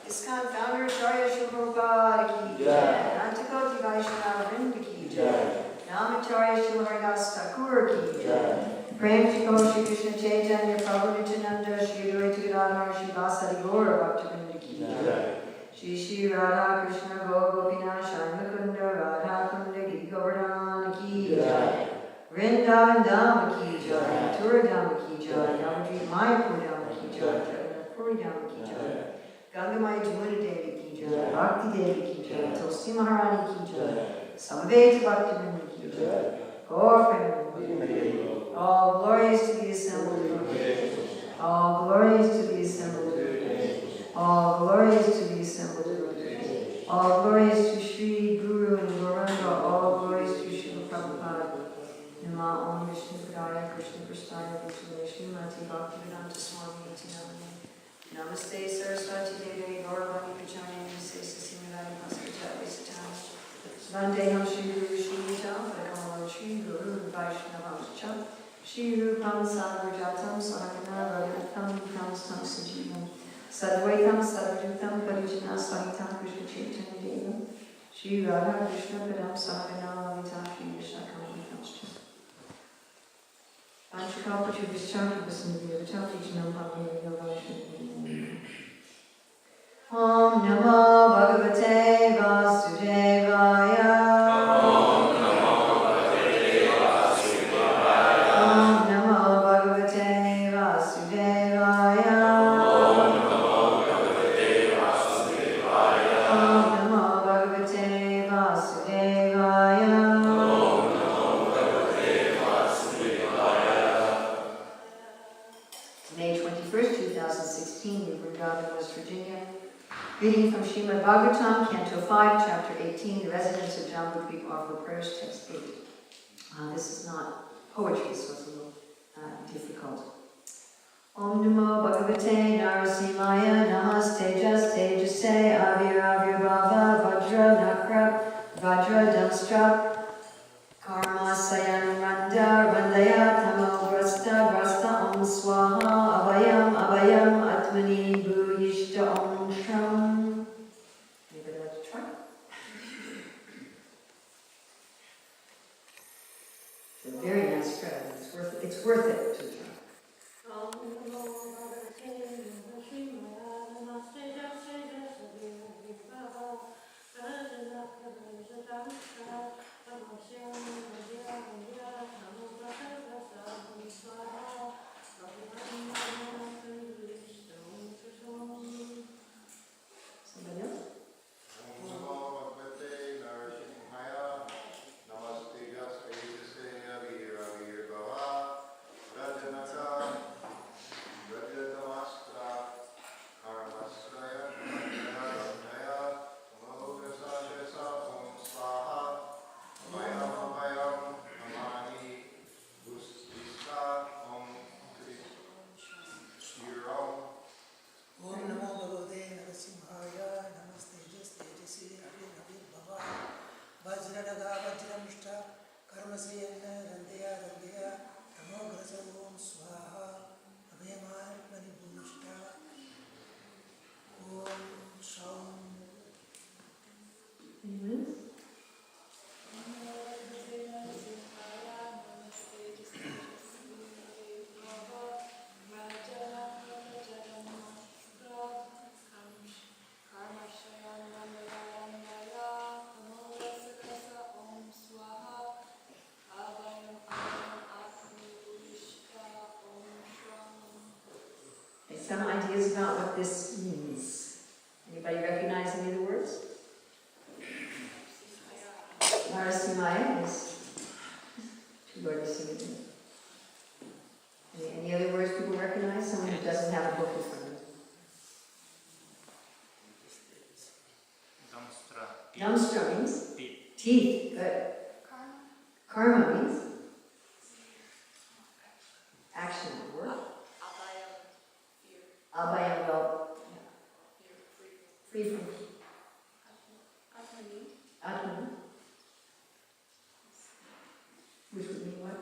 Iskcon founder Acharya Srila Prabhupada ki jai. Antakoti Vaishnava Vrinda ki jai. Namacharya Srila Haridas Thakur ki jai. Prem Chiko Shri Krishna Chaitanya Prabhu Nityananda Shri Advaita Gadadhar Shri Vasadi Gaura Bhaktivedanta ki jai. Shri Shri Radha Krishna Gopinath Sharmakunda Radha Kunda Giri Govardhana ki jai. Vrindaban Dhama ki jai. Mathura Dhama ki jai. Navadvip Mayapur Dhama ki jai. Jagannath Puri Dhama ki jai. Gangamai Jamuna Devi ki jai. Bhakti Devi ki jai. Tulsi Maharani ki jai. Samaveta Bhaktivedanta ki jai. Gaur Premanandi. All glories to the assembled devotees. All glories to the assembled devotees. All glories to the assembled devotees. All glories to Sri Guru and Gauranga. All glories to Srila Prabhupada. Nama Om Vishnu Padaya Krishna Prasthaya Vishnu Srimati Bhaktivedanta Swami Iti Namani. Namaste Saraswati Devi Gauravani Pachani Sesa Similani Paskata Visatana. Vandeham Shri Guru Shri Nita Vakalam Shri Guru Vaishnavamscha. Shri Rupam Savarjatam Sahagana Radhatam Kamstam Sajivam Sadvaitam Sadvajutam Parijana Sahitam Krishna Chaitanya Devam Shri Radha Krishna Padam Sahagana Lalita Shri Krishna Kamstam Panchakal Pachubhischam Prasannavyatam Vijnam Bhavani Yogamasham Om Namo Bhagavate Vasudevaya Reading from Srimad Bhagavatam, Canto 5, Chapter 18, the residents of Jambu Creek offer prayers, Text 8. This is not poetry, so it's a little difficult. Om Namo Bhagavate Narasimhaya Namaste Tejase Avir Bhava Vajra Nakra Vajra Damstra Karma Sayan Randa Randaya Tamo Grasta Om Swaha Abhayam Atmani Bhuyishta Om Shram. Anybody like to try? It's a very nice prayer. It's worth it to try. Somebody else? Some ideas about what this means. Anybody recognize any of the words? Narasimhaya is two already sing it. Any other words people recognize? Someone who doesn't have a book in front of them. Damstra means teeth. Good. Karma means action or work. Abhayam, well, free from Atman. Which would mean what?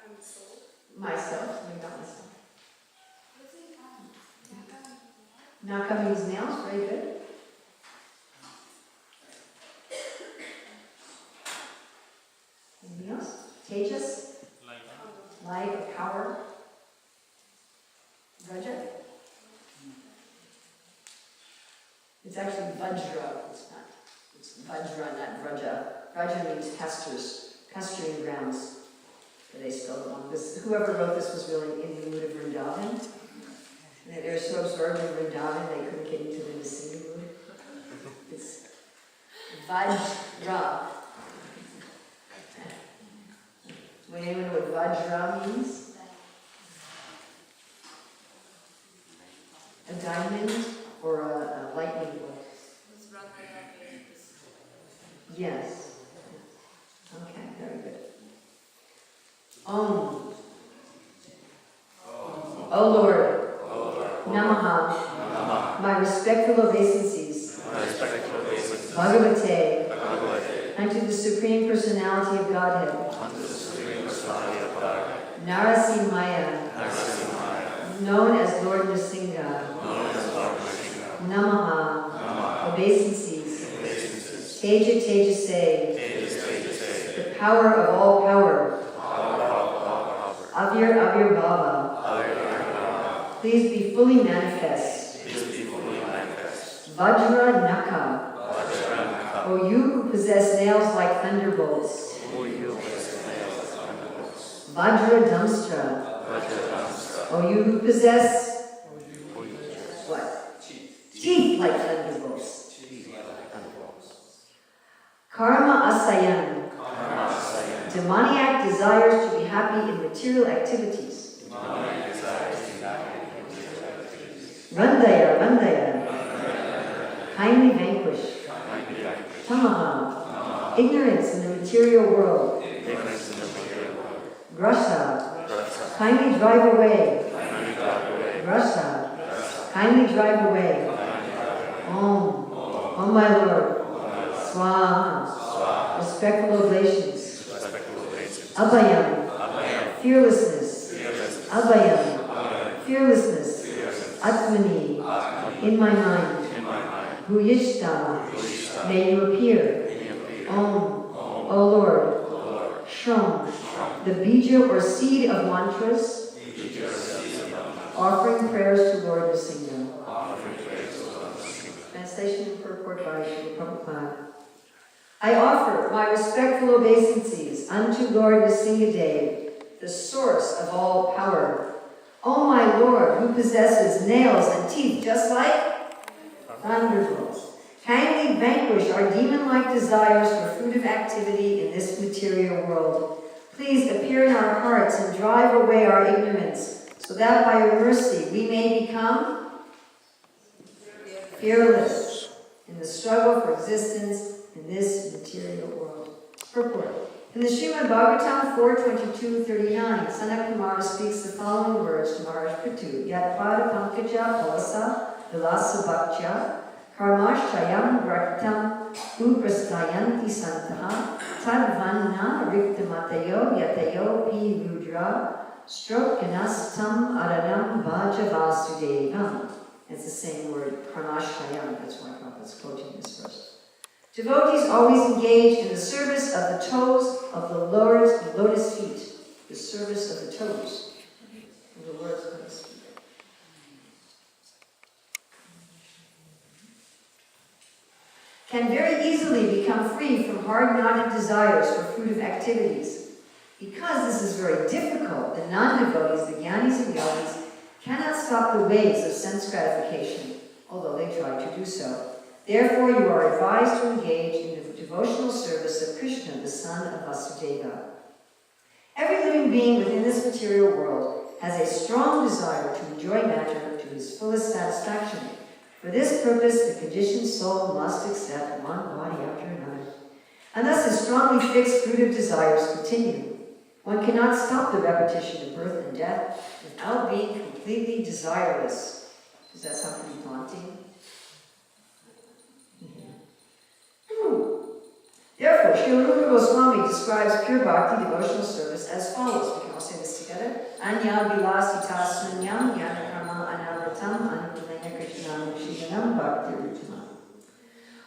I'm the soul. Myself, maybe not myself. Naka means nails, very good. Anything else? Tejas? Light, power. Raja? It's actually Vajra, it's Vajra, not Vraja. Vraja means pasturing grounds. They spelled it wrong. Whoever wrote this was really in the mood of Vrindaban. And they were so absorbed in Vrindaban they couldn't get into the Dasi mood. It's Vajra. Do anyone know what Vajra means? A diamond or a lightning bolt? Yes. Okay, very good. Om. O Lord. Namaha. My respectful obeisances. Bhagavate. Unto the Supreme Personality of Godhead. Narasimhaya, known as Lord Nrsimha, Namaha, obeisances, Teja Teja say, the power of all power, Avir Avir Bhava, please be fully manifest, Vajra Naka, O you who possess nails like thunderbolts, Vajra Damstra, O you who possess what? Teeth like thunderbolts. Karma Asayan, demoniac desires to be happy in material activities. Randaya, Randaya, kindly vanquish. Tamaha, ignorance in the material world. Grasa, kindly drive away. Grasa, kindly drive away. Om, oh my Lord. Swaha, respectful oblations. Abhayam, fearlessness. Abhayam, fearlessness. Atmani, in my mind. Bhuyishta, may you appear. Om, O Lord. Shom, the bija or seed of mantras. Offering prayers to Lord Nrsimha. Translation and purport by Prabhupada. I offer my respectful obeisances unto Lord Nrsimha Dev, the source of all power. O my Lord, who possesses nails and teeth just like thunderbolts, kindly vanquish our demon-like desires for fruitive activity in this material world. Please appear in our hearts and drive away our ignorance, so that by your mercy we may become fearless in the struggle for existence in this material world. Purport. In the Srimad Bhagavatam 4:22-39, Sanat Kumara speaks the following words to Maharaj Prithu. Yat pada pankaja palasa vilasa bhaktya karmashayam grahitam uprastayanti santaha tadvanna riktamatayo yatayo pi rudra strokanastam aradam vaja vasudevam. It's the same word, karmashayam. That's why Prabhupada's quoting this verse. Devotees always engage in the service of the toes of the Lord's lotus feet. The service of the toes of the Lord's lotus feet. Can very easily become free from hard-knotted desires for fruitive activities. Because this is very difficult, the non-devotees, the jnanis and yogis, cannot stop the waves of sense gratification, although they try to do so. Therefore, you are advised to engage in the devotional service of Krishna, the son of Vasudeva. Every living being within this material world has a strong desire to enjoy matter to his fullest satisfaction. For this purpose, the conditioned soul must accept one body after another. And thus his strongly fixed fruitive desires continue. One cannot stop the repetition of birth and death without being completely desireless. Does that sound pretty daunting? Therefore, Srila Rupa Goswami describes pure bhakti devotional service as follows. We can all say this together. Anya vilasita sunyam jnana karma anavratam anupalena krishnam kshidanam bhakti rutanam.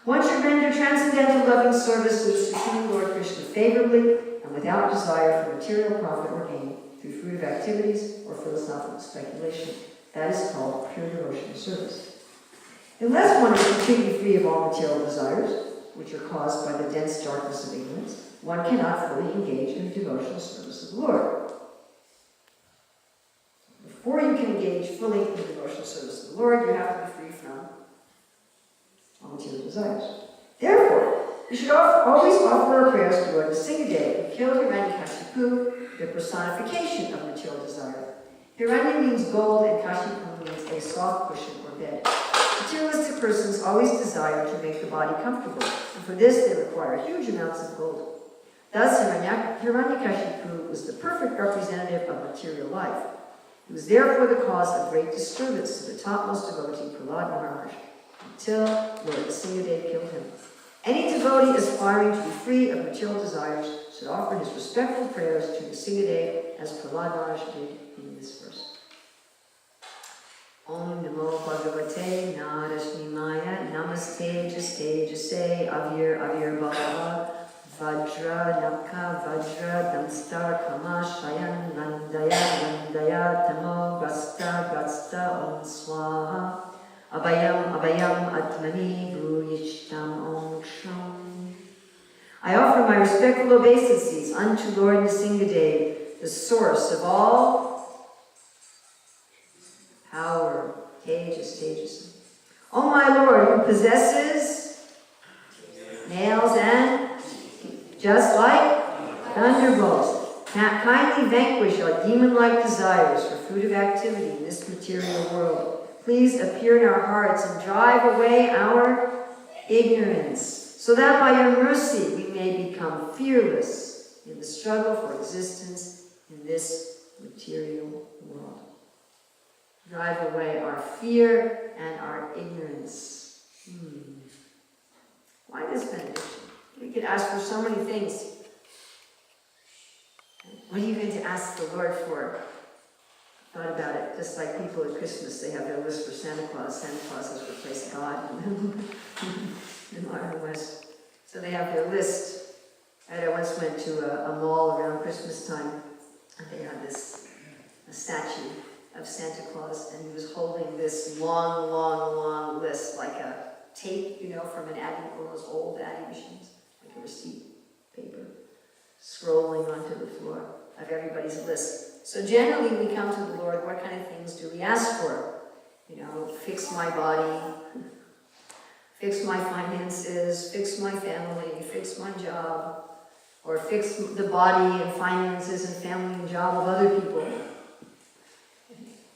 One should render transcendental loving service to the Supreme Lord Krishna favorably and without desire for material profit or gain through fruitive activities or philosophical speculation. That is called pure devotional service. Unless one is completely free of all material desires, which are caused by the dense darkness of ignorance, one cannot fully engage in the devotional service of the Lord. Before you can engage fully in the devotional service of the Lord, you have to be free from all material desires. Therefore, we should always offer our prayers to Lord Nrsimha, who killed Hiranyakashipu, the personification of material desire. Hiranya means gold and Kashipu means a soft cushion or bed. Materialistic persons always desire to make the body comfortable, and for this they require huge amounts of gold. Thus, Hiranyakashipu was the perfect representative of material life. He was therefore the cause of great disturbance to the topmost devotee, Prahlad Maharaj, until Lord Nrsimha killed him. Any devotee aspiring to be free of material desires should offer his respectful prayers to the Singadev as Prahlad Maharaj did in this verse. Om Namo Bhagavate Narashnimaya Namaste Jaste Jase Avir Avir Bhava Vajra Naka Vajra Damstar Kama Shayan Nandaya Tamo Gasta Om Swaha Abhayam Atmani Bhuyishtam Om Ksham. I offer my respectful obeisances unto Lord Nrsingadev, the source of all power, tejas. O my Lord, who possesses nails and just like thunderbolts, kindly vanquish our demon-like desires for fruitive activity in this material world. Please appear in our hearts and drive away our ignorance, so that by your mercy we may become fearless in the struggle for existence in this material world. Drive away our fear and our ignorance. Why this benediction? We could ask for so many things. What are you going to ask the Lord for? Thought about it, just like people at Christmas, they have their list for Santa Claus. Santa Claus has replaced God in modern West. So they have their list. I once went to a mall around Christmas time, and they had a statue of Santa Claus, and he was holding this long list, like a tape, from an Addy, one of those old Addy machines, like a receipt paper, scrolling onto the floor of everybody's list. So generally we come to the Lord, what kind of things do we ask for? Fix my body, fix my finances, fix my family, fix my job, or fix the body and finances and family and job of other people.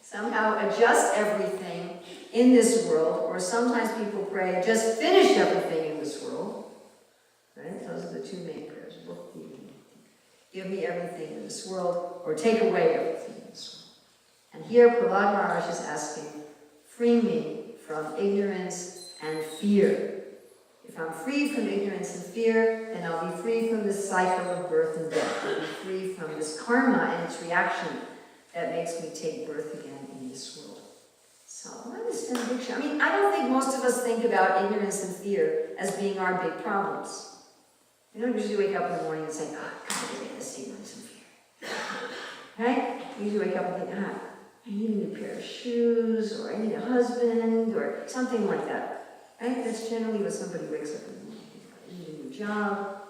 Somehow adjust everything in this world, or sometimes people pray, just finish everything in this world. Right? Those are the two main prayers. Give me everything in this world, or take away everything in this world. And here Prahlad Maharaj is asking, free me from ignorance and fear. If I'm free from ignorance and fear, then I'll be free from this cycle of birth and death. I'll be free from this karma and its reaction that makes me take birth again in this world. So, what is benediction? I don't think most of us think about ignorance and fear as being our big problems. We don't usually wake up in the morning and say, God, get rid of this ignorance and fear. Right? We usually wake up and think, I need a new pair of shoes, or I need a husband, or something like that. Right? That's generally what somebody wakes up in the morning. I need a new job.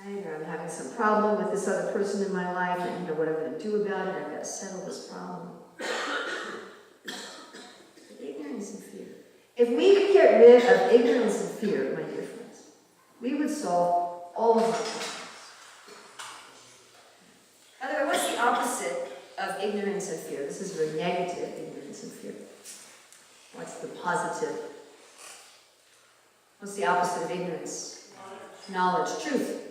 Right? Or I'm having some problem with this other person in my life, and I don't know what I'm going to do about it. I've got to settle this problem. Ignorance and fear. If we could get rid of ignorance and fear, my dear friends, we would solve all of our problems. By the way, what's the opposite of ignorance and fear? This is very negative, ignorance and fear. What's the positive? What's the opposite of ignorance? Knowledge. Truth.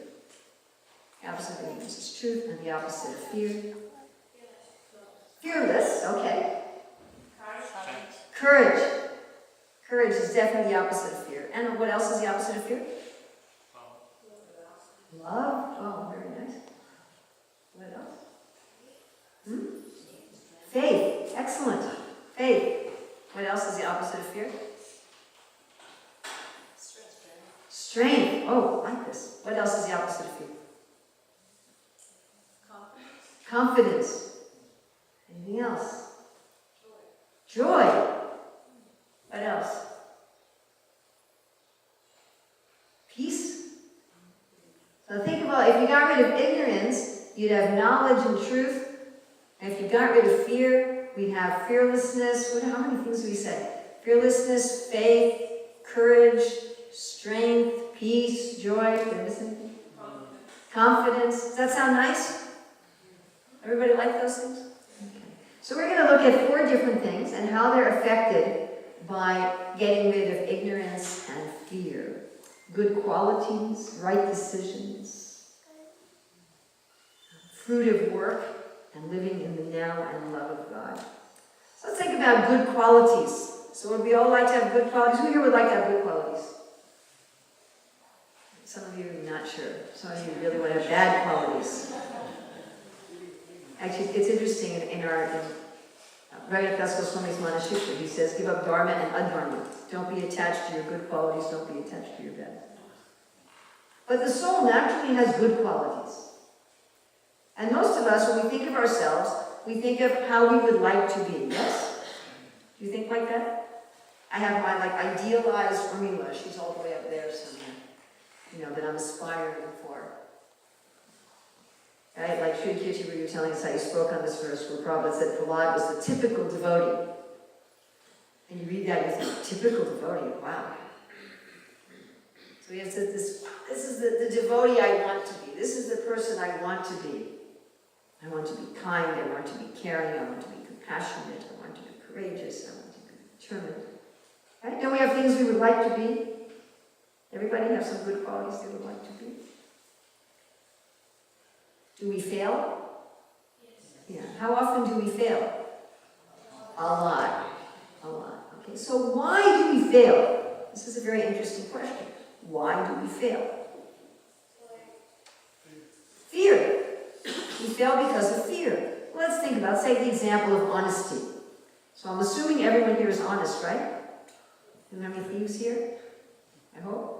The opposite of ignorance is truth, and the opposite of fear? Fearless, okay. Courage. Courage is definitely the opposite of fear. And what else is the opposite of fear? Love. Oh, very nice. What else? Faith. Excellent. Faith. What else is the opposite of fear? Strength. Oh, I like this. What else is the opposite of fear? Confidence. Anything else? Joy. What else? Peace. So think about, if you got rid of ignorance, you'd have knowledge and truth. And if you got rid of fear, we'd have fearlessness. How many things do we say? Fearlessness, faith, courage, strength, peace, joy. Did I miss anything? Confidence. Does that sound nice? Everybody like those things? Okay. So we're going to look at 4 different things and how they're affected by getting rid of ignorance and fear. Good qualities, right decisions, fruit of work, and living in the now and love of God. So let's think about good qualities. So would we all like to have good qualities? Who here would like to have good qualities? Some of you are not sure. Some of you really want to have bad qualities. Actually, it's interesting in Bhaktivedanta Swami's Manashikra, he says, give up dharma and adharma. Don't be attached to your good qualities, don't be attached to your bad. But the soul naturally has good qualities. And most of us, when we think of ourselves, we think of how we would like to be, yes? Do you think like that? I have my idealized Urmila, she's all the way up there somewhere, that I'm aspiring for. Right? Like Sri Kirti, where you were telling us how you spoke on this verse, where Prabhupada said Prahlad was the typical devotee. And you read that and you think, typical devotee, wow. So he said, this is the devotee I want to be. This is the person I want to be. I want to be kind, I want to be caring, I want to be compassionate, I want to be courageous, I want to be determined. Right? Don't we have things we would like to be? Everybody have some good qualities they would like to be? Do we fail? Yes. Yeah. How often do we fail? A lot. A lot. Okay, so why do we fail? This is a very interesting question. Why do we fail? Fear. We fail because of fear. Let's think about, say, the example of honesty. So I'm assuming everyone here is honest, right? Do we have any thieves here? I hope.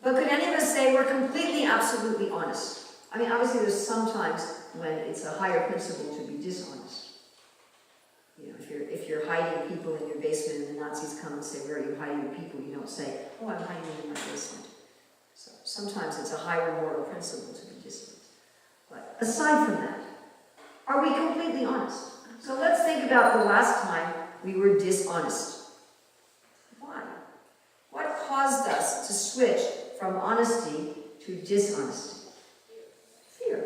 But could any of us say we're completely, absolutely honest? I mean, obviously there's sometimes when it's a higher principle to be dishonest. If you're hiding people in your basement and the Nazis come and say, where are you hiding your people? You don't say, oh, I'm hiding them in my basement. So sometimes it's a higher moral principle to be dishonest. But aside from that, are we completely honest? So let's think about the last time we were dishonest. Why? What caused us to switch from honesty to dishonesty? Fear.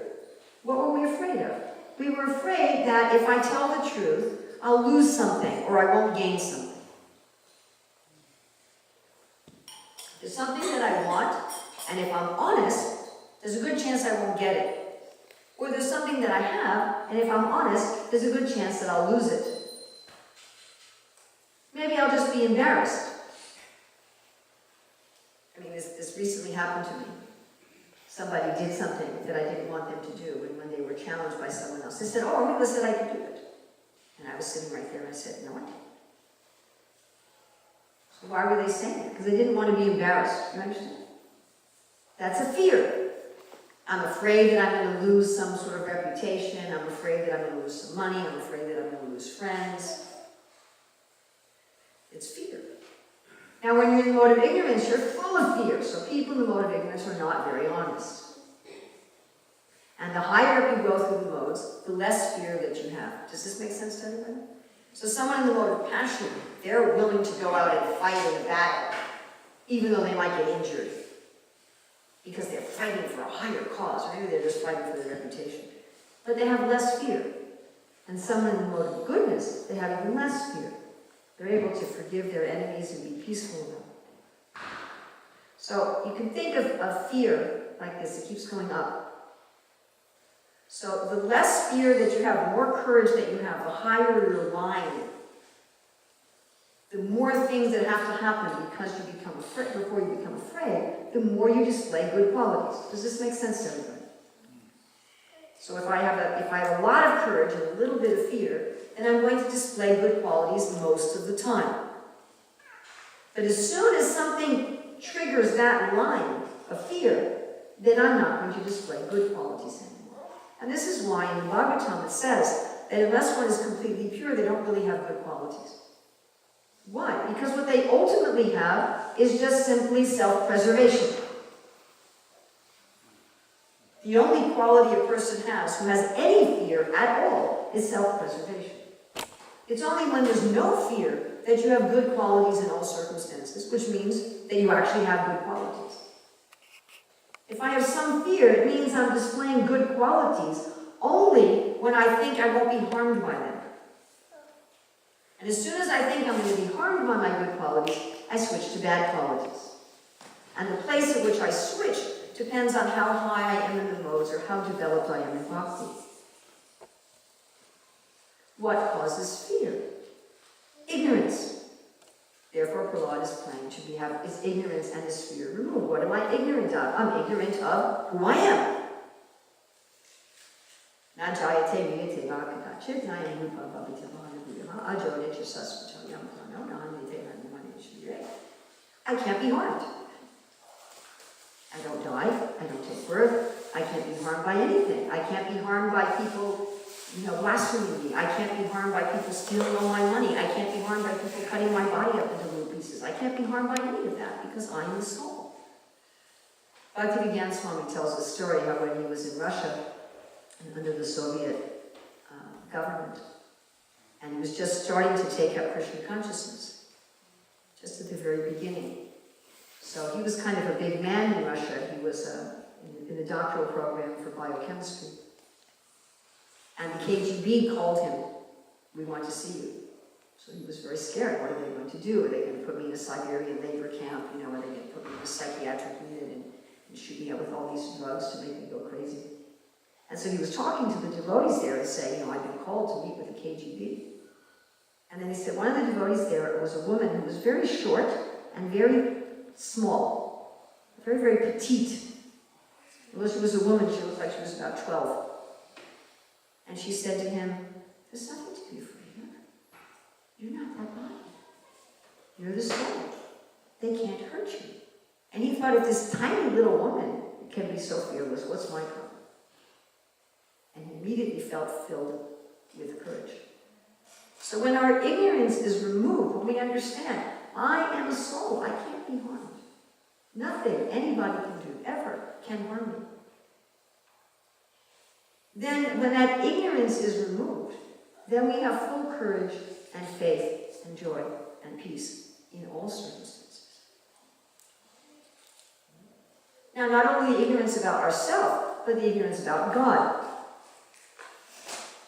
What were we afraid of? We were afraid that if I tell the truth, I'll lose something or I won't gain something. There's something that I want, and if I'm honest, there's a good chance I won't get it. Or there's something that I have, and if I'm honest, there's a good chance that I'll lose it. Maybe I'll just be embarrassed. I mean, this recently happened to me. Somebody did something that I didn't want them to do, and when they were challenged by someone else, they said, oh, Urmila said I could do it. And I was sitting right there, and I said, no, I didn't. So why were they saying it? Because they didn't want to be embarrassed. You understand? That's a fear. I'm afraid that I'm going to lose some sort of reputation. I'm afraid that I'm going to lose some money. I'm afraid that I'm going to lose friends. It's fear. Now, when you're in the mode of ignorance, you're full of fear. So people in the mode of ignorance are not very honest. And the higher up you go through the modes, the less fear that you have. Does this make sense to everybody? So someone in the mode of passion, they're willing to go out and fight in a battle, even though they might get injured. Because they're fighting for a higher cause, or maybe they're just fighting for their reputation. But they have less fear. And someone in the mode of goodness, they have even less fear. They're able to forgive their enemies and be peaceful about it. So you can think of fear like this, it keeps going up. So the less fear that you have, the more courage that you have, the higher your line. The more things that have to happen because you become afraid, before you become afraid, the more you display good qualities. Does this make sense to everybody? So if I have a lot of courage and a little bit of fear, then I'm going to display good qualities most of the time. But as soon as something triggers that line of fear, then I'm not going to display good qualities anymore. And this is why in the Bhagavatam it says that unless one is completely pure, they don't really have good qualities. Why? Because what they ultimately have is just simply self-preservation. The only quality a person has who has any fear at all is self-preservation. It's only when there's no fear that you have good qualities in all circumstances, which means that you actually have good qualities. If I have some fear, it means I'm displaying good qualities only when I think I won't be harmed by them. And as soon as I think I'm going to be harmed by my good qualities, I switch to bad qualities. And the place at which I switch depends on how high I am in the modes or how developed I am in bhakti. What causes fear? Ignorance. Therefore, Prahlad is praying to have his ignorance and his fear removed. What am I ignorant of? I'm ignorant of who I am. Na jayate viyate vakadachit nayam rupa bhavitavana vyaha ajoditya sasvachalyam prano nahanite hanumaneshvire. I can't be harmed. I don't die. I don't take birth. I can't be harmed by anything. I can't be harmed by people, blaspheming me. I can't be harmed by people stealing all my money. I can't be harmed by people cutting my body up into little pieces. I can't be harmed by any of that because I am the soul. Bhaktivedanta Swami tells a story how when he was in Russia and under the Soviet government, and he was just starting to take up Krishna consciousness, just at the very beginning. So he was kind of a big man in Russia. He was in the doctoral program for biochemistry. And the KGB called him, "We want to see you." So he was very scared. What are they going to do? Are they going to put me in a Siberian labor camp? Are they going to put me in a psychiatric unit and shoot me up with all these drugs to make me go crazy? And so he was talking to the devotees there and saying, I've been called to meet with the KGB. And then he said, one of the devotees there was a woman who was very short and very small, very, very petite. Although she was a woman, she looked like she was about 12. And she said to him, there's nothing to be afraid of. You're not that body. You're the soul. They can't hurt you. And he thought, if this tiny little woman can be so fearless, what's my problem? And he immediately felt filled with courage. So when our ignorance is removed, when we understand, I am a soul, I can't be harmed. Nothing anybody can do, ever, can harm me. Then when that ignorance is removed, then we have full courage and faith and joy and peace in all circumstances. Now, not only the ignorance about ourselves, but the ignorance about God.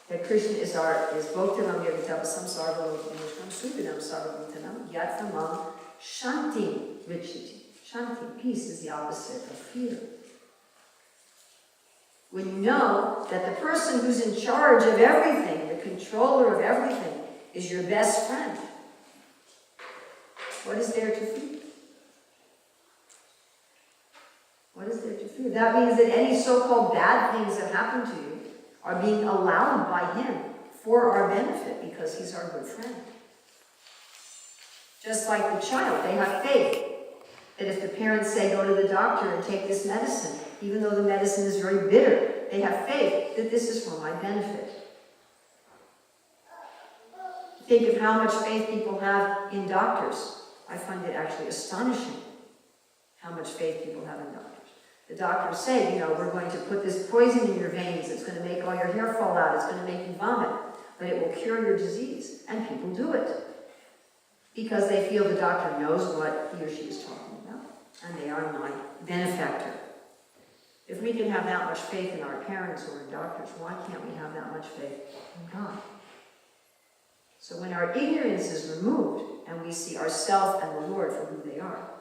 That Krishna is Bhoktanam Yagitavasam Sarvalokinishram Subhidam Sarvabhutanam Yathamam Shanti Richiti. Shanti, peace, is the opposite of fear. When you know that the person who's in charge of everything, the controller of everything, is your best friend, what is there to fear? What is there to fear? That means that any so-called bad things that happen to you are being allowed by him for our benefit because he's our good friend. Just like the child, they have faith that if the parents say, go to the doctor and take this medicine, even though the medicine is very bitter, they have faith that this is for my benefit. Think of how much faith people have in doctors. I find it actually astonishing how much faith people have in doctors. The doctors say, we're going to put this poison in your veins, it's going to make all your hair fall out, it's going to make you vomit, but it will cure your disease. And people do it because they feel the doctor knows what he or she is talking about, and they are my benefactor. If we can have that much faith in our parents or in doctors, why can't we have that much faith in God? So when our ignorance is removed and we see ourselves and the Lord for who they are,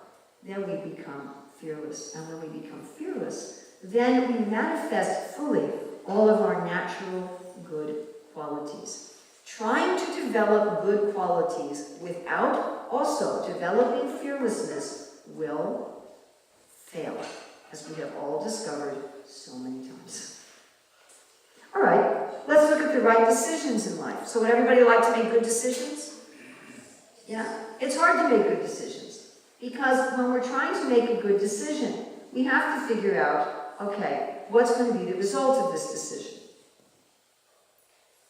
then we become fearless. And when we become fearless, then we manifest fully all of our natural good qualities. Trying to develop good qualities without also developing fearlessness will fail, as we have all discovered so many times. All right, let's look at the right decisions in life. So would everybody like to make good decisions? Yeah? It's hard to make good decisions. Because when we're trying to make a good decision, we have to figure out, okay, what's going to be the result of this decision?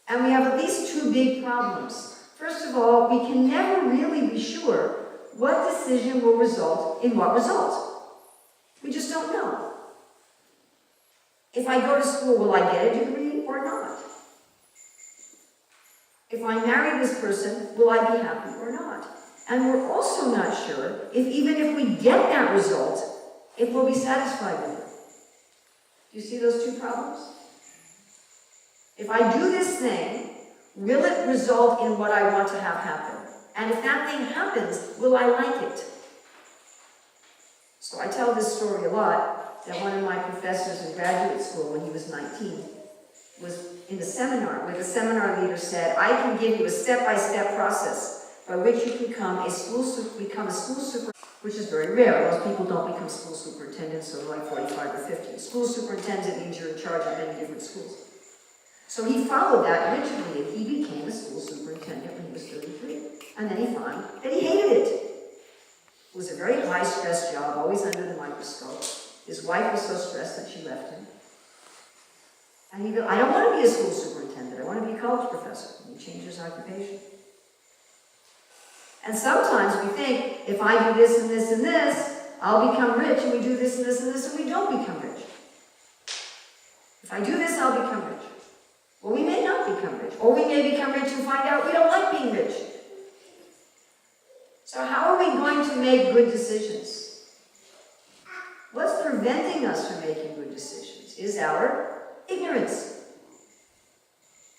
And we have at least two big problems. First of all, we can never really be sure what decision will result in what result. We just don't know. If I go to school, will I get a degree or not? If I marry this person, will I be happy or not? And we're also not sure if even if we get that result, if we'll be satisfied with it. Do you see those two problems? If I do this thing, will it result in what I want to have happen? And if that thing happens, will I like it? So I tell this story a lot, that one of my professors in graduate school when he was 19 was in a seminar where the seminar leader said, I can give you a step-by-step process by which you can become a school super, which is very rare. Most people don't become school superintendents, so like 45 or 50. School superintendent means you're in charge of many different schools. So he followed that rigidly, and he became a school superintendent when he was 33. And then he found that he hated it. It was a very high-stress job, always under the microscope. His wife was so stressed that she left him. And he goes, I don't want to be a school superintendent, I want to be a college professor. And he changed his occupation. And sometimes we think, if I do this and this and this, I'll become rich, and we do this and this and this, and we don't become rich. If I do this, I'll become rich. Well, we may not become rich, or we may become rich and find out we don't like being rich. So how are we going to make good decisions? What's preventing us from making good decisions is our ignorance.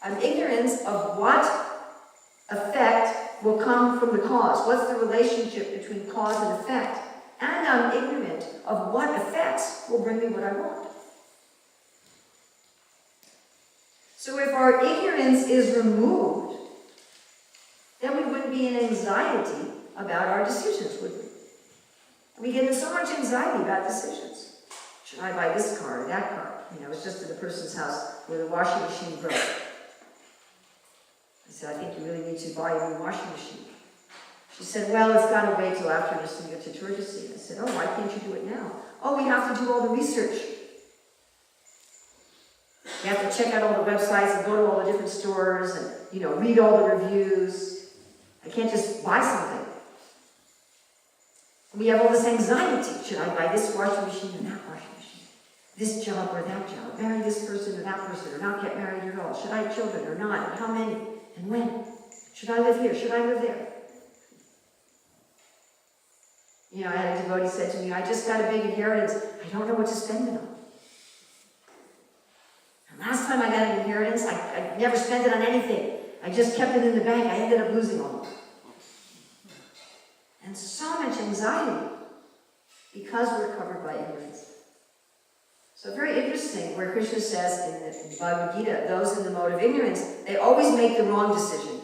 An ignorance of what effect will come from the cause. What's the relationship between cause and effect? And I'm ignorant of what effects will bring me what I want. So if our ignorance is removed, then we wouldn't be in anxiety about our decisions, would we? We get in so much anxiety about decisions. Should I buy this car or that car? I was just at a person's house where the washing machine broke. I said, I think you really need to buy a new washing machine. She said, well, it's got to wait till after Mr. gets to Turkey. I said, oh, why can't you do it now? Oh, we have to do all the research. You have to check out all the websites and go to all the different stores and, read all the reviews. I can't just buy something. We have all this anxiety. Should I buy this washing machine or that washing machine? This job or that job? Marry this person or that person, or not get married at all? Should I have children or not? And how many? And when? Should I live here? Should I live there? I had a devotee said to me, I just got a big inheritance. I don't know what to spend it on. And last time I got an inheritance, I never spent it on anything. I just kept it in the bank. I ended up losing all of it. And so much anxiety because we're covered by ignorance. So very interesting where Krishna says in the Bhagavad Gita, those in the mode of ignorance, they always make the wrong decision.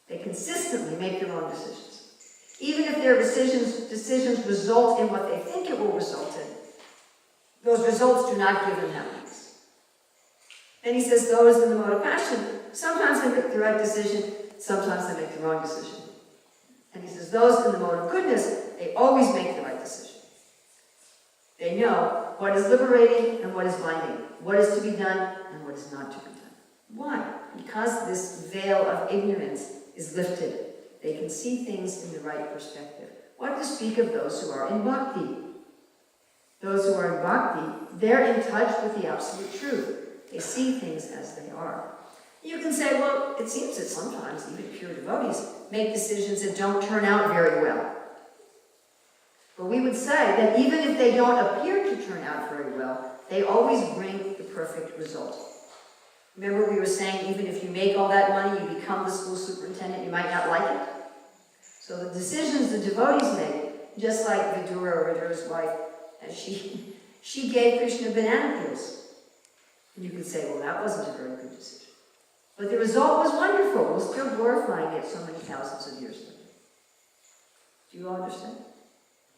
They consistently make the wrong decisions. Even if their decisions result in what they think it will result in, those results do not give them happiness. Then he says those in the mode of passion, sometimes they make the right decision, sometimes they make the wrong decision. And he says those in the mode of goodness, they always make the right decision. They know what is liberating and what is binding, what is to be done and what is not to be done. Why? Because this veil of ignorance is lifted. They can see things in the right perspective. What to speak of those who are in bhakti? Those who are in bhakti, they're in touch with the absolute truth. They see things as they are. You can say, well, it seems that sometimes even pure devotees make decisions that don't turn out very well. But we would say that even if they don't appear to turn out very well, they always bring the perfect result. Remember we were saying even if you make all that money, you become the school superintendent, you might not like it. So the decisions the devotees make, just like Vidura's wife, and she gave Krishna banana peels. And you could say, well, that wasn't a very good decision. But the result was wonderful. We're still glorifying it so many thousands of years later. Do you all understand?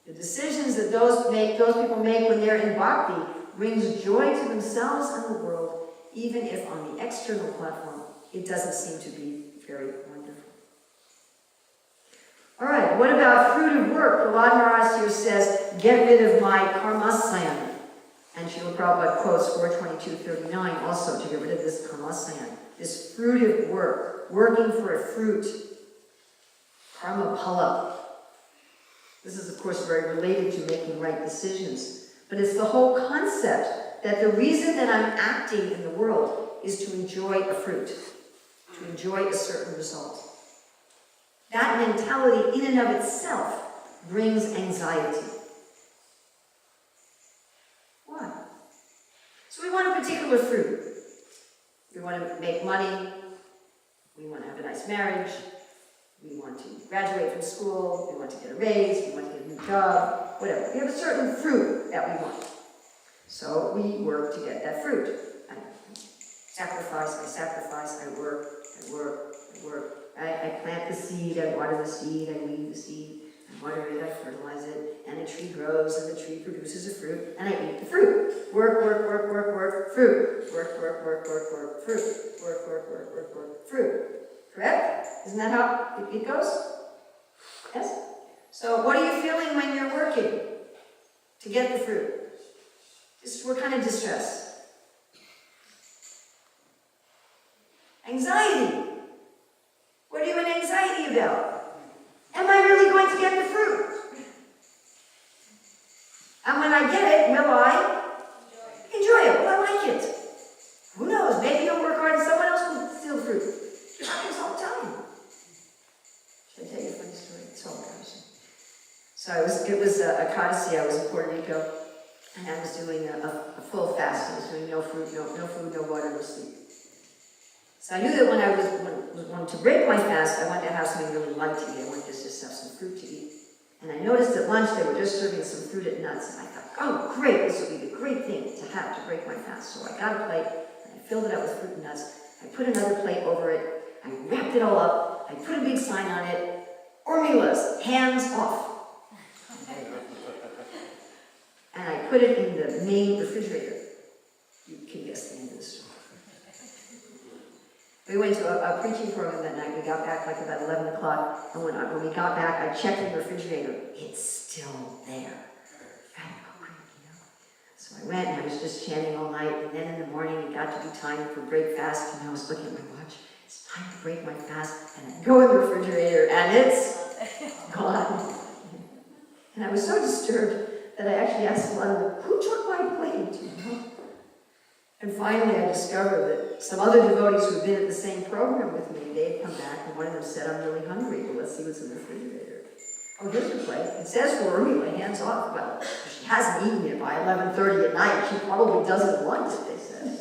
The decisions that those people make when they're in bhakti brings joy to themselves and the world, even if on the external platform it doesn't seem to be very wonderful. All right, what about fruit of work? Prahlad Maharaj here says, get rid of my karmasayana. And Srila Prabhupada quotes 422:39 also to get rid of this karmasayana, this fruit of work, working for a fruit, karma phala. This is, of course, very related to making right decisions. But it's the whole concept that the reason that I'm acting in the world is to enjoy a fruit, to enjoy a certain result. That mentality in and of itself brings anxiety. Why? So we want a particular fruit. We want to make money. We want to have a nice marriage. We want to graduate from school. We want to get a raise. We want to get a new job. Whatever. We have a certain fruit that we want. So we work to get that fruit. I sacrifice, I work, I plant the seed, I water the seed, I weed the seed, I water it, I fertilize it, and the tree grows, and the tree produces a fruit, and I eat the fruit. Work, fruit. Work, fruit. Work, fruit. Correct? Isn't that how it goes? Yes? So what are you feeling when you're working to get the fruit? What kind of distress? Anxiety. What are you in anxiety about? Am I really going to get the fruit? And when I get it, will I enjoy it? Will I like it? Who knows? Maybe you'll work hard and someone else will steal fruit. It happens all the time. Should I tell you a funny story? It's all embarrassing. So it was a Kadasi. I was in Puerto Rico, and I was doing a full fast. I was doing no fruit, no food, no water, no sleep. So I knew that when I wanted to break my fast, I wanted to have something really light to eat. I wanted to just have some fruit to eat. And I noticed at lunch they were just serving some fruited nuts. And I thought, oh great, this will be the great thing to have to break my fast. So I got a plate, and I filled it up with fruit and nuts. I put another plate over it. I wrapped it all up. I put a big sign on it. Urmila's, hands off. And I put it in the main refrigerator. You can guess the end of the story. We went to a preaching program that night. We got back like about 11 o'clock. And when we got back, I checked the refrigerator. It's still there. So I went and I was just chanting all night. And then in the morning, it got to be time for breakfast. And I was looking at my watch. It's time to break my fast. And I go in the refrigerator and it's gone. And I was so disturbed that I actually asked one of them, who took my plate? And finally I discovered that some other devotees who had been at the same program with me, they had come back, and one of them said, I'm really hungry. Well, let's see what's in the refrigerator. Oh, here's your plate. It says for Urmila, hands off. Well, if she hasn't eaten it by 11:30 at night, she probably doesn't want it, they said.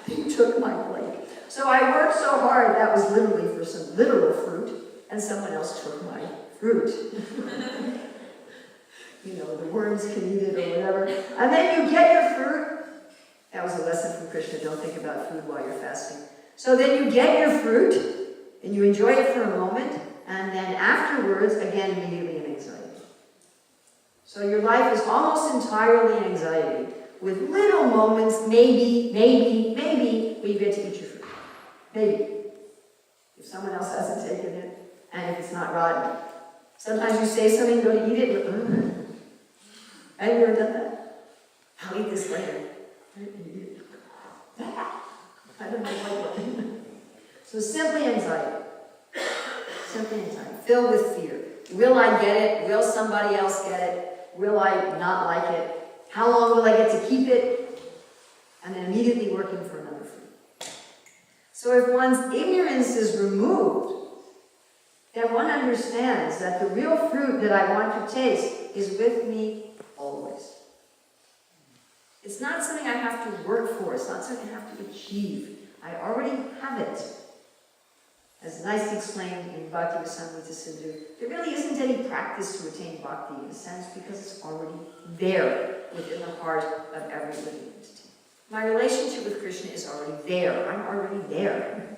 He took my plate. So I worked so hard, that was literally for some literal fruit, and someone else took my fruit. You know, the worms can eat it or whatever. And then you get your fruit. That was a lesson from Krishna. Don't think about food while you're fasting. So then you get your fruit, and you enjoy it for a moment, and then afterwards, again, immediately in anxiety. So your life is almost entirely anxiety, with little moments, maybe, where you get to eat your fruit. Maybe. If someone else hasn't taken it, and if it's not rotten. Sometimes you say something, go to eat it, and have you ever done that? I'll eat this later. I don't know what. So simply anxiety. Simply anxiety. Filled with fear. Will I get it? Will somebody else get it? Will I not like it? How long will I get to keep it? And then immediately working for another fruit. So if one's ignorance is removed, then one understands that the real fruit that I want to taste is with me always. It's not something I have to work for. It's not something I have to achieve. I already have it. As nicely explained in Bhaktivedanta Swami, there really isn't any practice to attain bhakti in a sense because it's already there within the heart of every living entity. My relationship with Krishna is already there. I'm already there.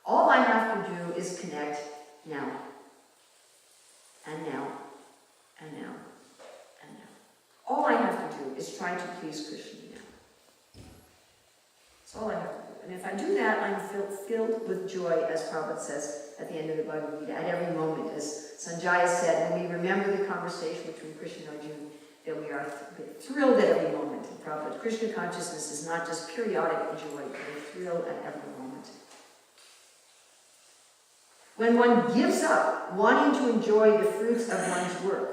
All I have to do is connect now. And now. And now. All I have to do is try to please Krishna now. That's all I have to do. And if I do that, I'm filled with joy, as Prabhupada says at the end of the Bhagavad Gita, at every moment. As Sanjaya said, when we remember the conversation between Krishna and Arjuna, that we are thrilled at every moment. And Prabhupada, Krishna consciousness is not just periodic joy, but a thrill at every moment. When one gives up wanting to enjoy the fruits of one's work,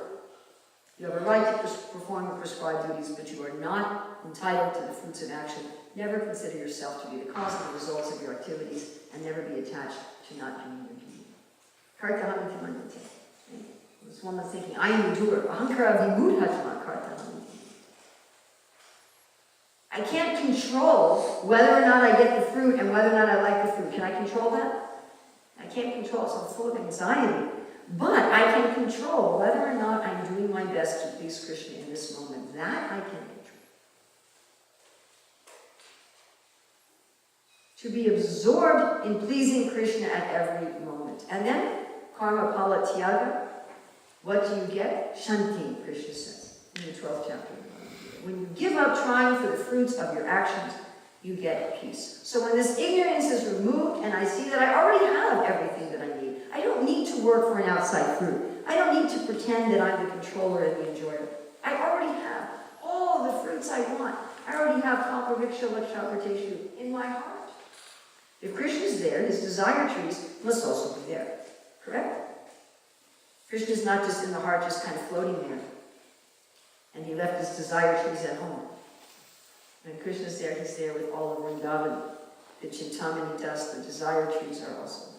you have a right to perform your prescribed duties, but you are not entitled to the fruits of action. Never consider yourself to be the cause of the results of your activities, and never be attached to not doing your duty. Kartahamiti mandate. This woman thinking, I am the doer. Ahankara vimudhatma kartahamiti. I can't control whether or not I get the fruit and whether or not I like the fruit. Can I control that? I can't control it, so I'm full of anxiety. But I can control whether or not I'm doing my best to please Krishna in this moment. That I can control. To be absorbed in pleasing Krishna at every moment. And then, karma pala tyaga, what do you get? Shanti, Krishna says in the 12th chapter. When you give up trying for the fruits of your actions, you get peace. So when this ignorance is removed and I see that I already have everything that I need, I don't need to work for an outside fruit. I don't need to pretend that I'm the controller and the enjoyer. I already have all the fruits I want. I already have kalpavriksha lakshavarteshu in my heart. If Krishna is there, his desire trees must also be there. Correct? Krishna is not just in the heart, just kind of floating there. And he left his desire trees at home. When Krishna is there, he's there with all of Vrindaban. The Chintamani dust, the desire trees are also.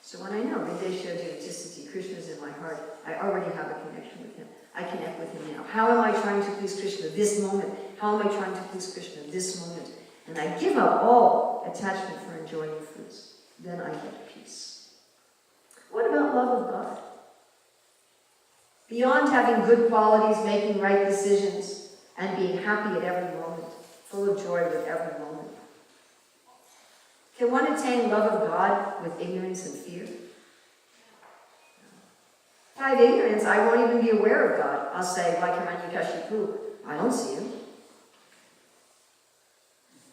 So when I know Videsha Jyotisati, Krishna is in my heart, I already have a connection with him. I connect with him now. How am I trying to please Krishna this moment? How am I trying to please Krishna this moment? And I give up all attachment for enjoying the fruits. Then I get peace. What about love of God? Beyond having good qualities, making right decisions, and being happy at every moment, full of joy with every moment. Can one attain love of God with ignorance and fear? If I have ignorance, I won't even be aware of God. I'll say, like Hiranyakashipu, I don't see him.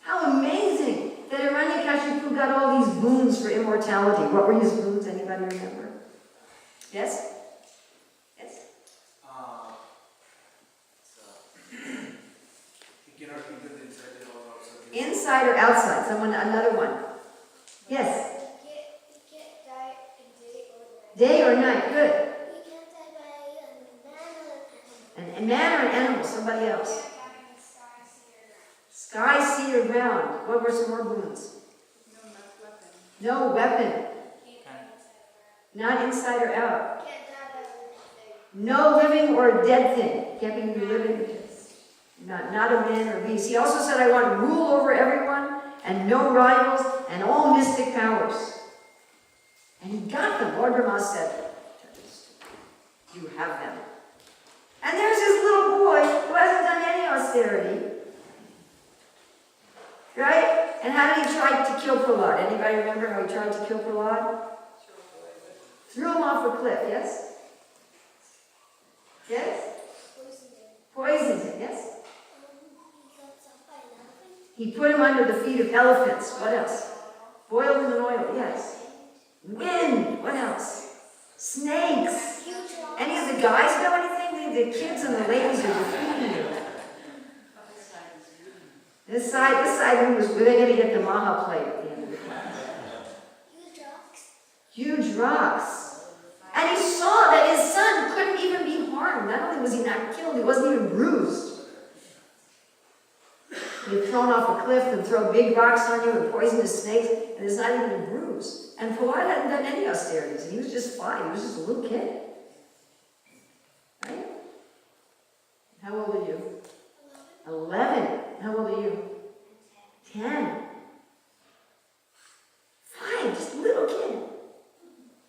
How amazing that Hiranyakashipu got all these boons for immortality. What were his boons? Anybody remember? Yes? Yes? Inside or outside? Someone, another one. Yes? He can't die in day or night. Day or night, good. He can't die by a man or an animal. And man or an animal, somebody else. He can't die in the sky, Sky, sea, or ground. What were some more boons? No weapon. Not inside or out. He can't die by a living thing. No living or dead thing. Can't be living. Not a man or beast. He also said, I want rule over everyone and no rivals and all mystic powers. And he got them. Lord Brahma said, you have them. And there's this little boy who hasn't done any austerity. Right? And how did he try to kill Prahlad? Anybody remember how he tried to kill Prahlad? Threw him off a cliff, yes? Yes? Poisoned him, yes? He got stopped by an elephant. He put him under the feet of elephants. What else? Boiled him in oil, yes. Wind, what else? Snakes. Huge rocks. Any of the guys know anything? The kids and the ladies are defeating you. This side was where they're going to get the Maha plate at the end of the class. Huge rocks. Huge rocks. And he saw that his son couldn't even be harmed. Not only was he not killed, he wasn't even bruised. You're thrown off a cliff and throw big rocks on you and poisonous snakes, and it's not even a bruise. And Prahlad hadn't done any austerities, and he was just fine. He was just a little kid. Right? How old are you? 11. How old are you? 10. Fine, just a little kid.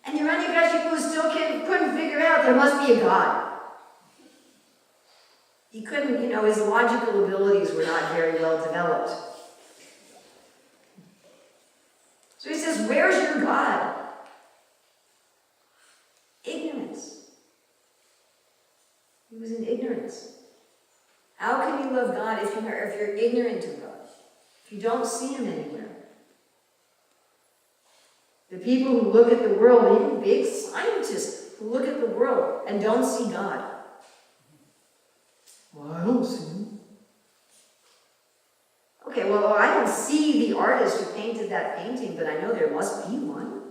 And Hiranyakashipu still couldn't figure out there must be a God. He couldn't, his logical abilities were not very well developed. So he says, where's your God? Ignorance. He was in ignorance. How can you love God if you're ignorant of God? If you don't see him anywhere? The people who look at the world, even big scientists who look at the world and don't see God. Well, I don't see him. Okay, well, I don't see the artist who painted that painting, but I know there must be one.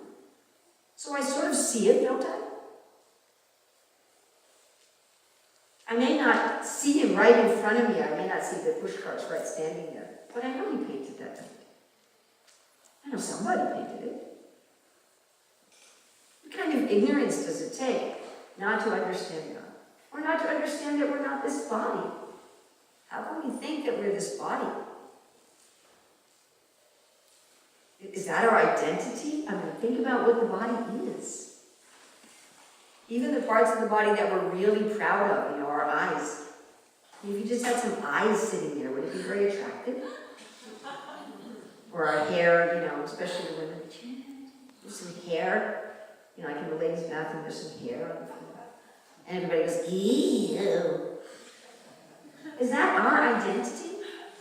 So I sort of see it, don't I? I may not see him right in front of me. I may not see the pushcarts right standing there. But I know he painted that painting. I know somebody painted it. What kind of ignorance does it take not to understand God? Or not to understand that we're not this body? How can we think that we're this body? Is that our identity? I mean, think about what the body is. Even the parts of the body that we're really proud of, our eyes. If you just had some eyes sitting there, would it be very attractive? Or our hair, especially the women. There's some hair. Like in the ladies' bathroom, there's some hair on the floor. And everybody goes, ew. Is that our identity?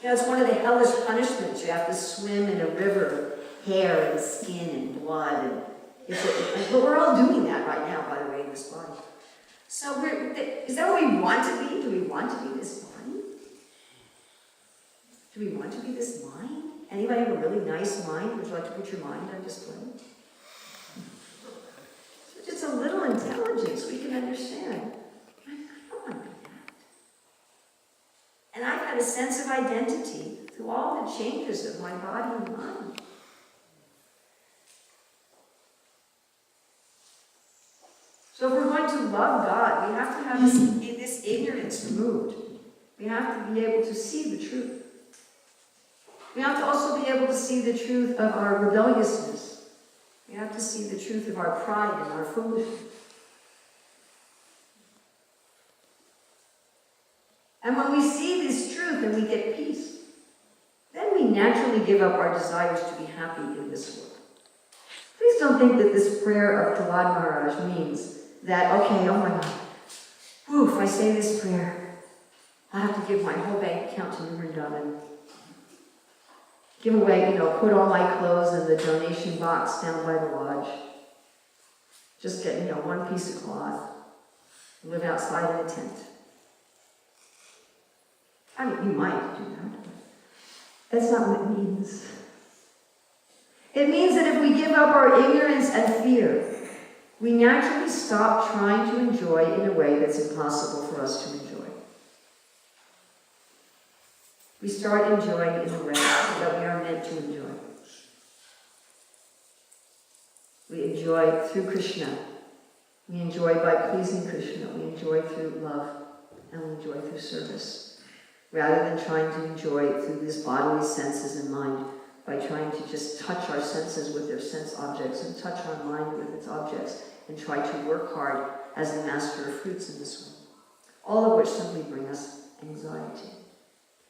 It's one of the hellish punishments. You have to swim in a river of hair and skin and blood. But we're all doing that right now, by the way, in this body. So is that what we want to be? Do we want to be this body? Do we want to be this mind? Anybody have a really nice mind? Would you like to put your mind on display? So just a little intelligence we can understand. I don't want to be that. And I've had a sense of identity through all the changes of my body and mind. So if we're going to love God, we have to have this ignorance removed. We have to be able to see the truth. We have to also be able to see the truth of our rebelliousness. We have to see the truth of our pride and our foolishness. And when we see this truth and we get peace, then we naturally give up our desires to be happy in this world. Please don't think that this prayer of Prahlad Maharaj means that, okay, oh my God, if I say this prayer, I have to give my whole bank account to Vrindaban. Give away, put all my clothes in the donation box down by the lodge. Just get, one piece of cloth. Live outside in a tent. I mean, you might do that. That's not what it means. It means that if we give up our ignorance and fear, we naturally stop trying to enjoy in a way that's impossible for us to enjoy. We start enjoying in the way that we are meant to enjoy. We enjoy through Krishna. We enjoy by pleasing Krishna. We enjoy through love. And we enjoy through service. Rather than trying to enjoy through these bodily senses and mind by trying to just touch our senses with their sense objects and touch our mind with its objects and try to work hard as the master of fruits in this world. All of which simply bring us anxiety.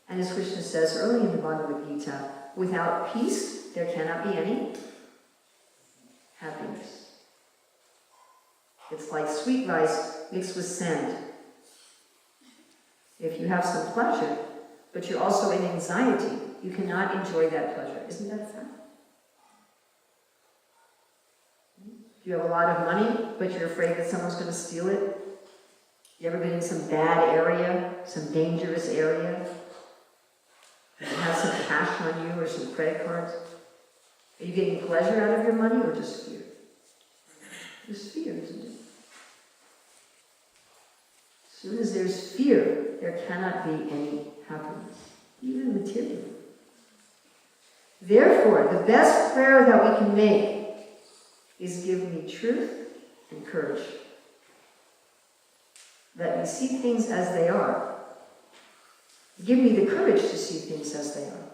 And as Krishna says early in the Bhagavad Gita, without peace, there cannot be any happiness. It's like sweet rice mixed with sand. If you have some pleasure, but you're also in anxiety, you cannot enjoy that pleasure. Isn't that a fact? If you have a lot of money, but you're afraid that someone's going to steal it, you ever been in some bad area, some dangerous area? You have some cash on you or some credit cards? Are you getting pleasure out of your money or just fear? Just fear, isn't it? As soon as there's fear, there cannot be any happiness, even material. Therefore, the best prayer that we can make is give me truth and courage. Let me see things as they are. Give me the courage to see things as they are.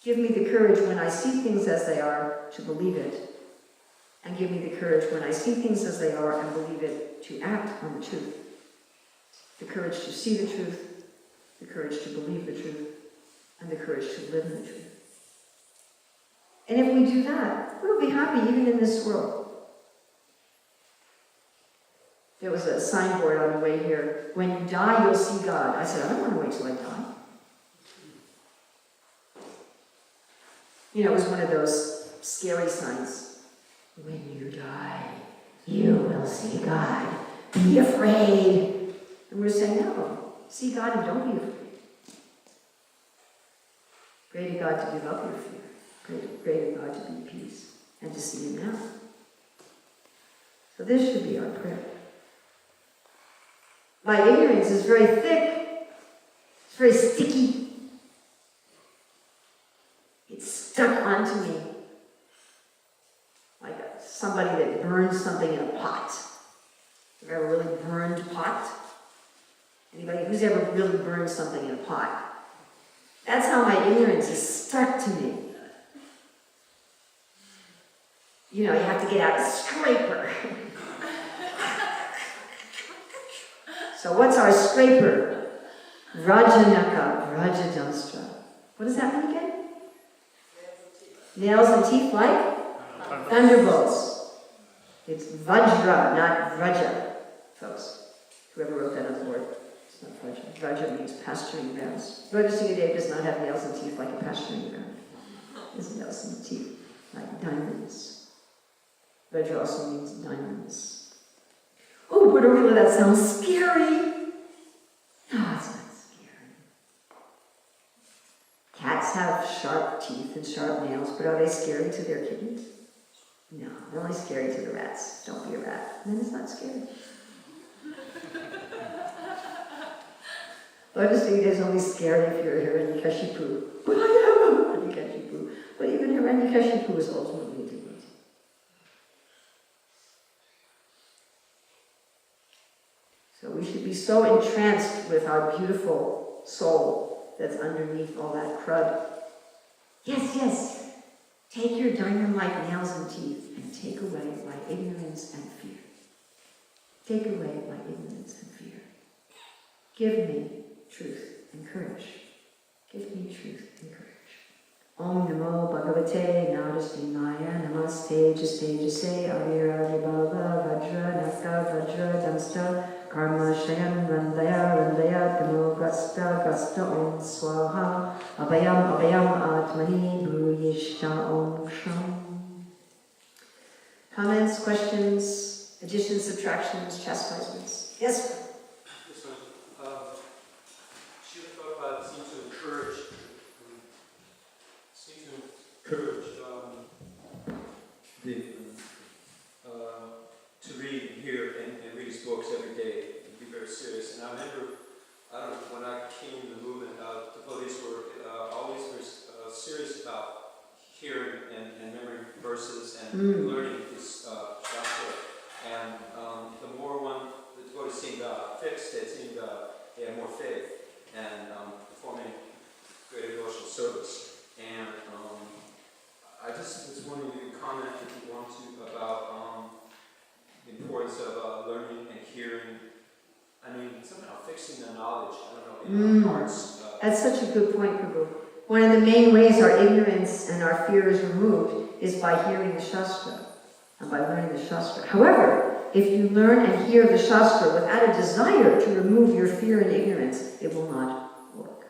Give me the courage when I see things as they are to believe it. And give me the courage when I see things as they are and believe it to act on the truth. The courage to see the truth, the courage to believe the truth, and the courage to live in the truth. And if we do that, we'll be happy even in this world. There was a signboard on the way here, when you die, you'll see God. I said, I don't want to wait till I die. It was one of those scary signs. When you die, you will see God. Be afraid. And we're saying, no, see God and don't be afraid. Pray to God to give up your fear. Pray to God to be at peace and to see Him now. So this should be our prayer. My ignorance is very thick. It's very sticky. It's stuck onto me. Like somebody that burns something in a pot. Have you ever really burned pot? Anybody who's ever really burned something in a pot? That's how my ignorance is stuck to me. You have to get out a scraper. So what's our scraper? Rajanaka, Rajadanstra. What does that mean again? Nails and teeth like thunderbolts. It's Vajra, not Vraja, folks. Whoever wrote that on the board. It's not Vraja. Vraja means pasturing grounds. Vraja does not have nails and teeth like a pasturing ground. His nails and teeth like diamonds. Vraja also means diamonds. Oh, but Urmila, that sounds scary. No, it's not scary. Cats have sharp teeth and sharp nails, but are they scary to their kittens? No, they're only scary to the rats. Don't be a rat. Then it's not scary. Lotus Vita is only scary if you're a Hiranyakashipu. But I am a Hiranyakashipu. But even Hiranyakashipu is ultimately devotee. So we should be so entranced with our beautiful soul that's underneath all that crud. Yes, yes. Take your diamond-like nails and teeth and take away my ignorance and fear. Take away my ignorance and fear. Give me truth and courage. Give me truth and courage. Om Namo Bhagavate Narasimhaya Namaste Jaste Jase Avira Vibhava Vajra Naka Vajra Damsta Karma Shayam Randaya Randaya Damo Gasta Gasta Om Swaha Abhayam Abhayam Atmani Bhuyishta Om Sham. Comments, questions, additions, subtractions, chastisements? Yes? Prabhupada seems to encourage to read and hear and read his books every day and be very serious. And I remember, when I came to the movement, devotees were always very serious about hearing and memory verses and learning this Shastra. And the more the devotees seemed fixed, it seemed they had more faith and performing greater devotional service. And I just was wondering if you could comment, if you want to, about the importance of learning and hearing. I mean, somehow fixing the knowledge, I don't know, in our hearts. That's such a good point, Prabhu. One of the main ways our ignorance and our fear is removed is by hearing the Shastra and by learning the Shastra. However, if you learn and hear the Shastra without a desire to remove your fear and ignorance, it will not work.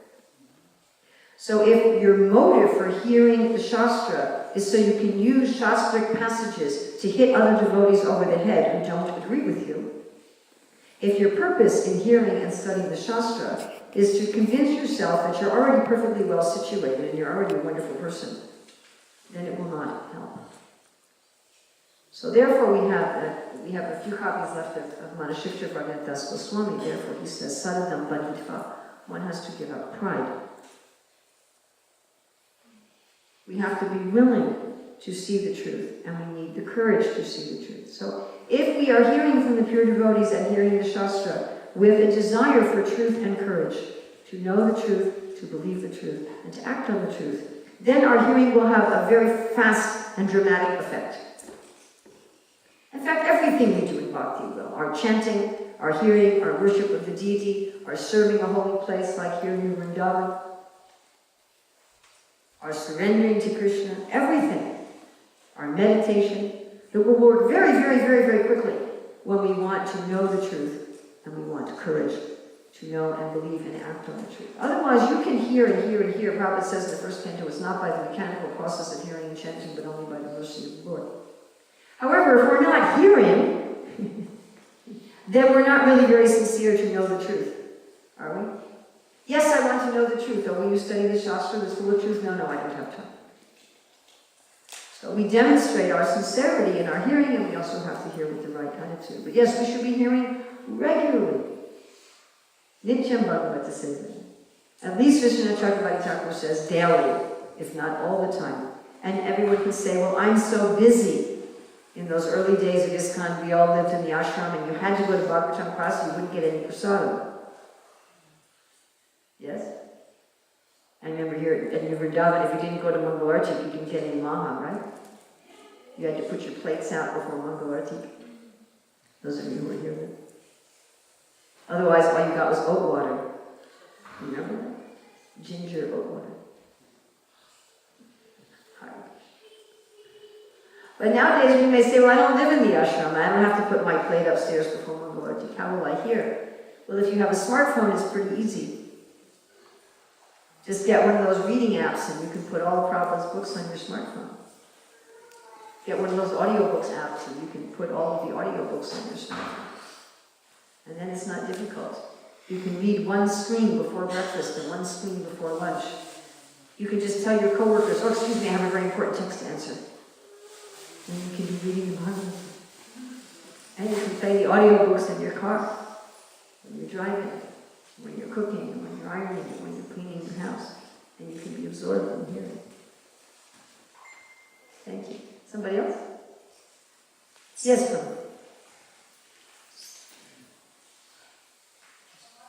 So if your motive for hearing the Shastra is so you can use Shastric passages to hit other devotees over the head who don't agree with you, if your purpose in hearing and studying the Shastra is to convince yourself that you're already perfectly well situated and you're already a wonderful person, then it will not help. So therefore we have a few copies left of Manashikta Bhaktivedanta Swami. Therefore he says, Sadadam Banditva, one has to give up pride. We have to be willing to see the truth, and we need the courage to see the truth. So if we are hearing from the pure devotees and hearing the Shastra with a desire for truth and courage, to know the truth, to believe the truth, and to act on the truth, then our hearing will have a very fast and dramatic effect. In fact, everything we do in bhakti will. Our chanting, our hearing, our worship of the deity, our serving a holy place like here in Vrindaban, our surrendering to Krishna, everything, our meditation, it will work very, very, very, very quickly when we want to know the truth and we want courage to know and believe and act on the truth. Otherwise, you can hear and hear and hear. Prabhupada says in the first canto, it's not by the mechanical process of hearing and chanting, but only by the mercy of the Lord. However, if we're not hearing, then we're not really very sincere to know the truth, are we? Yes, I want to know the truth. Oh, will you study the Shastra that's full of truth? No, I don't have time. So we demonstrate our sincerity in our hearing, and we also have to hear with the right attitude. But yes, we should be hearing regularly. Nityam Bhagavata Sevana. At least Vishwanath Chakravarti Thakur says daily, if not all the time. And everyone can say, well, I'm so busy. In those early days of Iskcon, we all lived in the ashram, and you had to go to Bhagavatam class, you wouldn't get any prasadam. Yes? I remember here at Vrindaban, if you didn't go to Mangalarti, you didn't get any maha, right? You had to put your plates out before Mangalarti. Those of you who were here then. Otherwise, all you got was oat water. Remember that? Ginger oat water. Hare Krishna. But nowadays we may say, well, I don't live in the ashram. I don't have to put my plate upstairs before Mangalarti. How will I hear? Well, if you have a smartphone, it's pretty easy. Just get one of those reading apps and you can put all of Prabhupada's books on your smartphone. Get one of those audiobooks apps and you can put all of the audiobooks on your smartphone. And then it's not difficult. You can read one screen before breakfast and one screen before lunch. You can just tell your coworkers, oh, excuse me, I have a very important text to answer. And you can be reading the Bhagavad. And you can play the audiobooks in your car, when you're driving, when you're cooking, and when you're ironing, and when you're cleaning your house. And you can be absorbed in hearing. Thank you. Somebody else? Yes, Prabhu.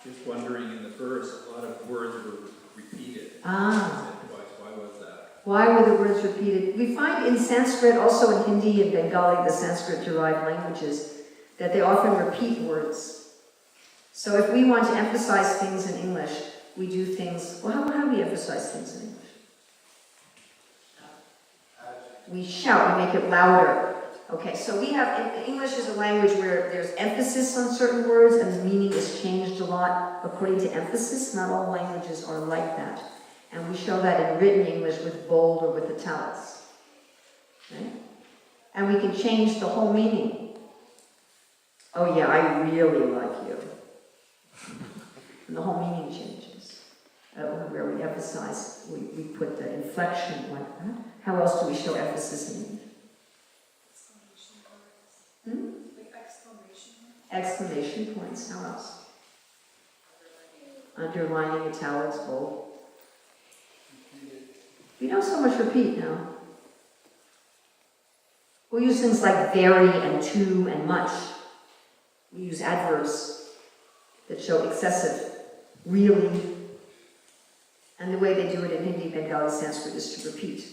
Just wondering, in the verse, a lot of words were repeated. Ah. Why was that? Why were the words repeated? We find in Sanskrit, also in Hindi and Bengali, the Sanskrit-derived languages, that they often repeat words. So if we want to emphasize things in English, we do things, well, how do we emphasize things in English? We shout, we make it louder. Okay, so we have, English is a language where there's emphasis on certain words and the meaning is changed a lot according to emphasis. Not all languages are like that. And we show that in written English with bold or with italics. Okay? And we can change the whole meaning. Oh yeah, I really like you. And the whole meaning changes. Where we emphasize, we put the inflection like that. How else do we show emphasis in English? Exclamation points. How else? Underlining, italics, bold. We don't so much repeat now. We'll use things like very and to and much. We use adverbs that show excessive, really. And the way they do it in Hindi, Bengali, Sanskrit is to repeat.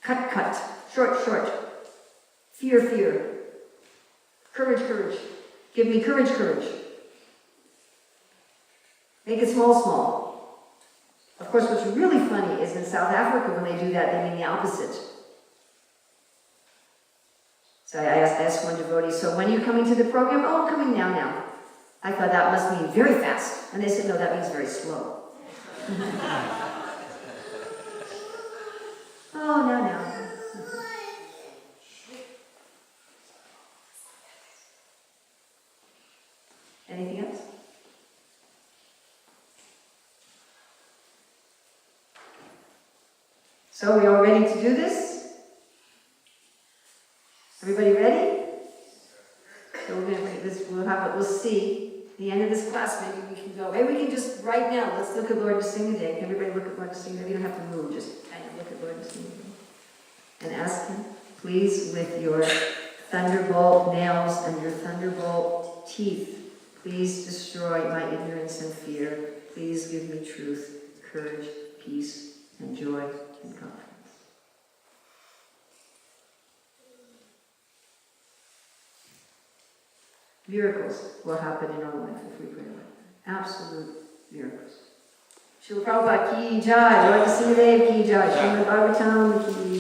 Cut, cut. Short, short. Fear, fear. Courage, courage. Give me courage, courage. Make it small, small. Of course, what's really funny is in South Africa, when they do that, they mean the opposite. So I asked one devotee, so when are you coming to the program? Oh, I'm coming now. I thought that must mean very fast. And they said, no, that means very slow. Oh, no. Anything else? So we all ready to do this? Everybody ready? So we're going to make this, we'll see. At the end of this class, maybe we can go. Maybe we can just, right now, let's look at Lord Nrsimhadev. Everybody look at Lord Nrsimhadev. You don't have to move, just kind of look at Lord Nrsimhadev. And ask him, please, with your thunderbolt nails and your thunderbolt teeth, please destroy my ignorance and fear. Please give me truth, courage, peace, and joy and confidence. Miracles will happen in our life if we pray like that. Absolute miracles. Srila Prabhupada ki jai, Lord Nrsimhadev ki jai, Srimad Bhagavatam ki